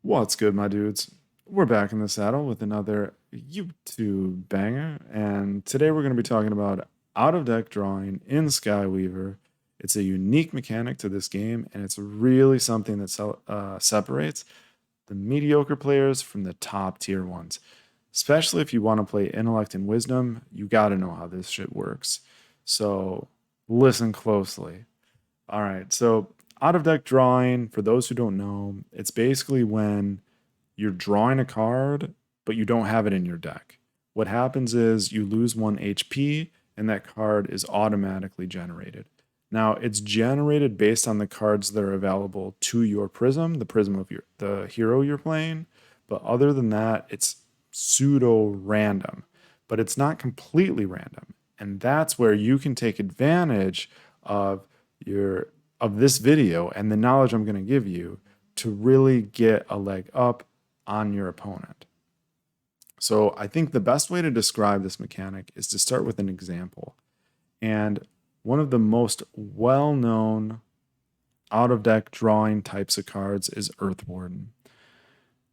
What's good, my dudes? We're back in the saddle with another YouTube banger, and today we're going to be talking about out of deck drawing in Skyweaver. It's a unique mechanic to this game, and it's really something that separates the mediocre players from the top tier ones. Especially if you want to play intellect and wisdom, you got to know how this shit works. So listen closely. All right, so out of deck drawing, for those who don't know, it's basically when you're drawing a card, but you don't have it in your deck. What happens is you lose 1 HP, and that card is automatically generated. Now, it's generated based on the cards that are available to your prism, the prism of the hero you're playing. But other than that, it's pseudo random, but it's not completely random. And that's where you can take advantage of your of this video and the knowledge I'm going to give you to really get a leg up on your opponent. So I think the best way to describe this mechanic is to start with an example. And one of the most well-known out-of-deck drawing types of cards is Earth Warden.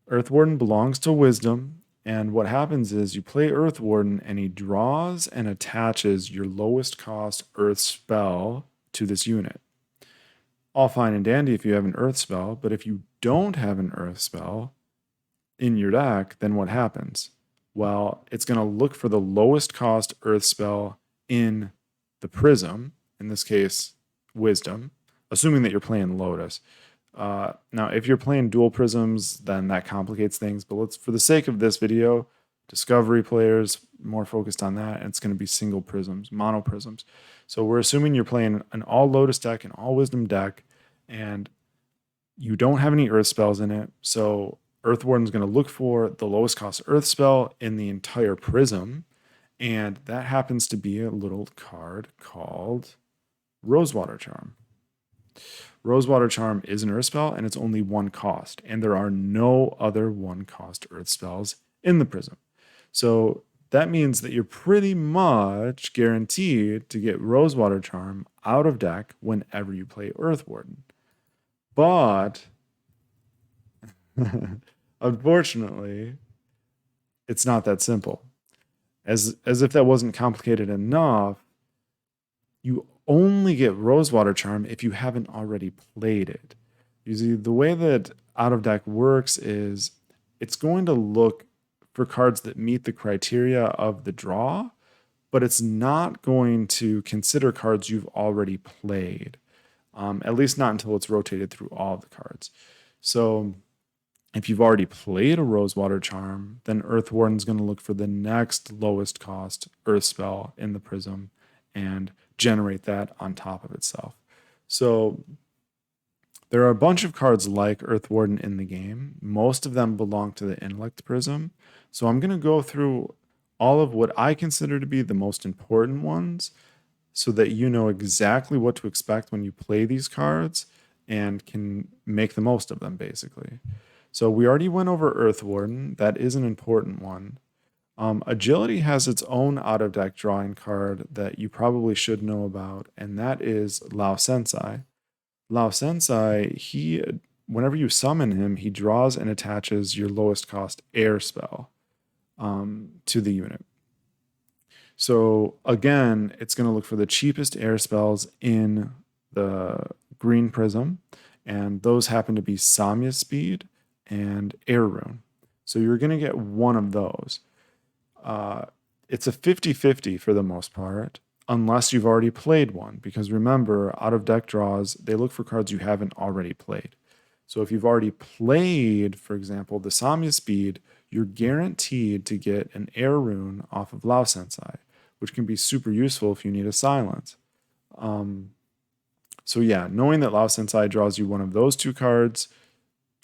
Earth Warden belongs to Wisdom, and what happens is you play Earth Warden and he draws and attaches your lowest cost Earth spell to this unit. All fine and dandy if you have an Earth spell, but if you don't have an Earth spell in your deck, then what happens? Well, it's going to look for the lowest cost Earth spell in the prism, in this case, Wisdom, assuming that you're playing Lotus. Now, if you're playing dual prisms, then that complicates things, but let's, for the sake of this video, Discovery players, more focused on that, and it's going to be single prisms, mono prisms. So we're assuming you're playing an all Lotus deck, an all Wisdom deck, and you don't have any Earth spells in it, so Earth Warden's going to look for the lowest cost Earth spell in the entire prism, and that happens to be a little card called Rosewater Charm. Rosewater Charm is an Earth spell, and it's only 1 cost, and there are no other 1 cost Earth spells in the prism. So that means that you're pretty much guaranteed to get Rosewater Charm out of deck whenever you play Earth Warden. But unfortunately, it's not that simple. As if that wasn't complicated enough, you only get Rosewater Charm if you haven't already played it. Usually, the way that out of deck works is it's going to look for cards that meet the criteria of the draw, but it's not going to consider cards you've already played, at least not until it's rotated through all of the cards. So if you've already played a Rosewater Charm, then Earth Warden's going to look for the next lowest cost Earth spell in the prism and generate that on top of itself. So there are a bunch of cards like Earth Warden in the game. Most of them belong to the Intellect Prism. So I'm going to go through all of what I consider to be the most important ones so that you know exactly what to expect when you play these cards and can make the most of them, basically. So we already went over Earth Warden. That is an important one. Agility has its own out-of-deck drawing card that you probably should know about, and that is Lao Sensei. Lao Sensei, whenever you summon him, he draws and attaches your lowest cost air spell to the unit. So again, it's going to look for the cheapest air spells in the green prism, and those happen to be Samya Speed and Air Rune. So you're going to get one of those. It's a 50-50 for the most part, unless you've already played one, because remember, out of deck draws, they look for cards you haven't already played. So if you've already played, for example, the Samya Speed, you're guaranteed to get an Air Rune off of Lao Sensei, which can be super useful if you need a silence. So yeah, knowing that Lao Sensei draws you one of those 2 cards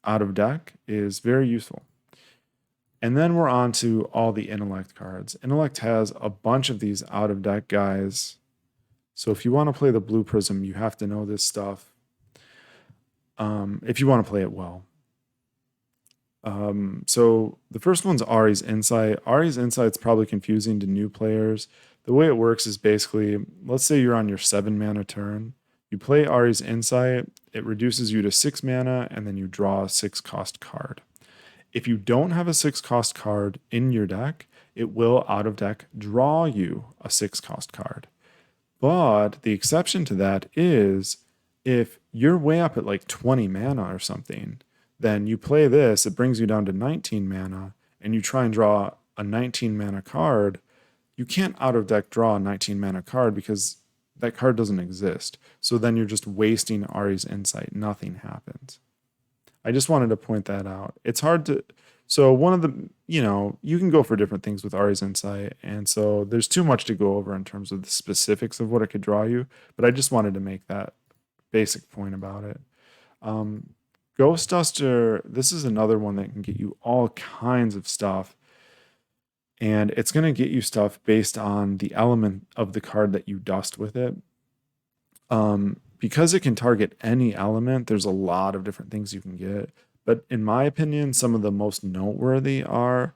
out of deck is very useful. And then we're on to all the Intellect cards. Intellect has a bunch of these out of deck guys. So if you want to play the Blue Prism, you have to know this stuff. If you want to play it well. So the first one's Ari's Insight. Ari's Insight's probably confusing to new players. The way it works is basically, let's say you're on your 7 mana turn. You play Ari's Insight, it reduces you to 6 mana, and then you draw a 6 cost card. If you don't have a 6 cost card in your deck, it will out of deck draw you a 6 cost card. But the exception to that is if you're way up at like 20 mana or something, then you play this, it brings you down to 19 mana, and you try and draw a 19 mana card. You can't out of deck draw a 19 mana card because that card doesn't exist. So then you're just wasting Ari's Insight. Nothing happens. I just wanted to point that out. It's hard to. So one of the, you can go for different things with Ari's Insight, and so there's too much to go over in terms of the specifics of what it could draw you. But I just wanted to make that basic point about it. Ghost Duster, this is another one that can get you all kinds of stuff, and it's going to get you stuff based on the element of the card that you dust with it. Because it can target any element, there's a lot of different things you can get. But in my opinion, some of the most noteworthy are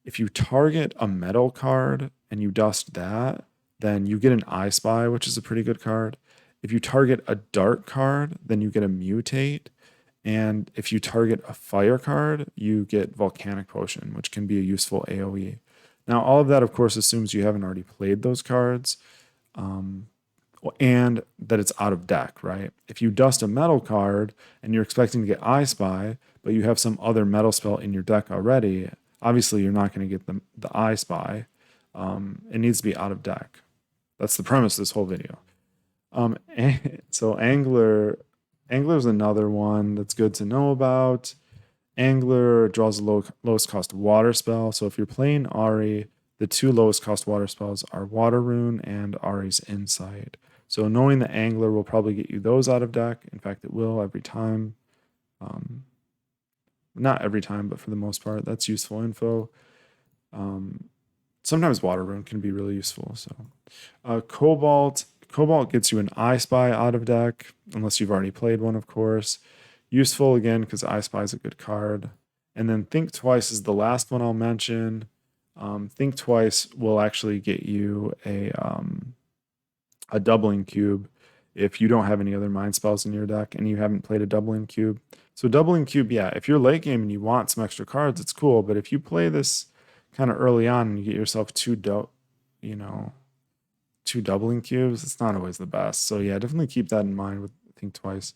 if you target a metal card and you dust that, then you get an I Spy, which is a pretty good card. If you target a dark card, then you get a mutate. And if you target a fire card, you get Volcanic Potion, which can be a useful AoE. Now, all of that, of course, assumes you haven't already played those cards. And that it's out of deck, right? If you dust a metal card and you're expecting to get I Spy, but you have some other metal spell in your deck already, obviously you're not going to get the I Spy. It needs to be out of deck. That's the premise of this whole video. So Angler's another one that's good to know about. Angler draws the lowest cost water spell. So if you're playing Ari, the 2 lowest cost water spells are Water Rune and Ari's Insight. So knowing the Angler will probably get you those out of deck. In fact, it will every time. Not every time, but for the most part, that's useful info. Sometimes Water Rune can be really useful. So Cobalt gets you an I Spy out of deck, unless you've already played one, of course. Useful again because I Spy is a good card. And then Think Twice is the last one I'll mention. Think Twice will actually get you a doubling cube if you don't have any other mind spells in your deck and you haven't played a doubling cube. So doubling cube, yeah, if you're late game and you want some extra cards, it's cool. But if you play this kind of early on and you get yourself two doubling cubes, it's not always the best. So yeah, definitely keep that in mind with Think Twice.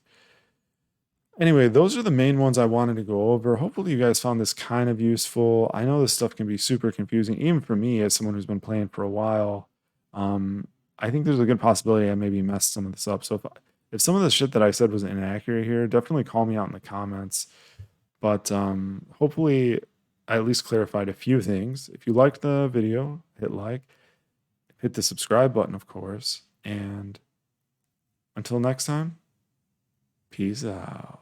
Anyway, those are the main ones I wanted to go over. Hopefully you guys found this kind of useful. I know this stuff can be super confusing, even for me as someone who's been playing for a while. I think there's a good possibility I maybe messed some of this up. So if some of the shit that I said was inaccurate here, definitely call me out in the comments. But hopefully I at least clarified a few things. If you liked the video, hit like, hit the subscribe button, of course. And until next time, peace out.